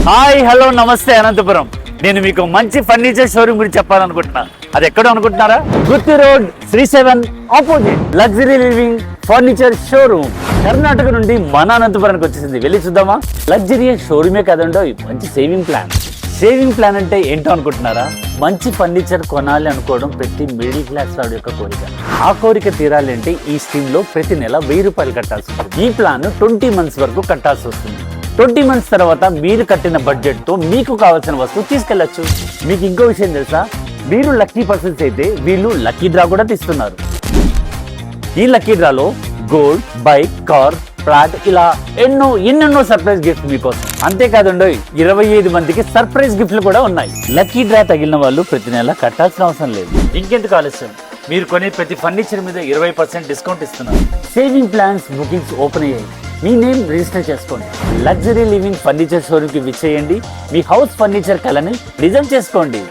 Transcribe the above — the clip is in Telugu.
హాయ్ హలో నమస్తే అనంతపురం. నేను మీకు మంచి ఫర్నిచర్ షోరూమ్ గురించి చెప్పాలనుకుంటున్నా. అది ఎక్కడో అనుకుంటున్నారా? గుత్తి రోడ్ శ్రీ7 opposite luxury living furniture showroom. Karnataka నుండి మన అనంతపురానికి వచ్చేసింది. వెళ్ళి చూద్దామా? లగ్జరీ షోరూమే కదండో, మంచి సేవింగ్ ప్లాన్. సేవింగ్ ప్లాన్ అంటే ఏంటో అనుకుంటున్నారా? మంచి ఫర్నిచర్ కొనాలి అనుకోవడం ప్రతి మిడిల్ క్లాస్ వాడి యొక్క కోరిక. ఆ కోరిక తీరాలంటే ఈ స్కీమ్ లో ప్రతి నెల 1000 రూపాయలు కట్టాల్సి ఉంటుంది. ఈ ప్లాన్ 20 months వరకు కట్టాల్సి వస్తుంది. 20 months తర్వాత మీరు కట్టిన బడ్జెట్ తో మీకు కావాల్సిన వస్తువు తీసుకెళ్లొచ్చు. మీకు ఇంకో విషయం తెలుసా? మీరు లక్కీ పర్సన్స్ అయితే వీళ్ళు లక్కీ డ్రా కూడా తీస్తున్నారు. ఈ లక్కీ డ్రాలో గోల్డ్, బైక్, కార్, ఫ్లాట్ ఇలా ఎన్నెన్నో సర్ప్రైజ్ గిఫ్ట్ మీకోసం. అంతేకాదండి, 25 మందికి సర్ప్రైజ్ గిఫ్ట్లు కూడా ఉన్నాయి. లక్కీ డ్రా తగిలిన వాళ్ళు ప్రతి నెల కట్టాల్సిన అవసరం లేదు. ఇంకెందుకు ఆలస్యం? మీరు కొనే ప్రతి ఫర్నిచర్ మీద 20% డిస్కౌంట్ ఇస్తున్నారు. సేవింగ్ ప్లాన్స్ బుకింగ్స్ ఓపెన్ అయ్యాయి. మీ నేమ్ రిజిస్టర్ చేసుకోండి. లగ్జరీ లివింగ్ ఫర్నిచర్ షోరూమ్ కి విచ్చేయండి. మీ హౌస్ ఫర్నిచర్ కలని నిజం చేసుకోండి.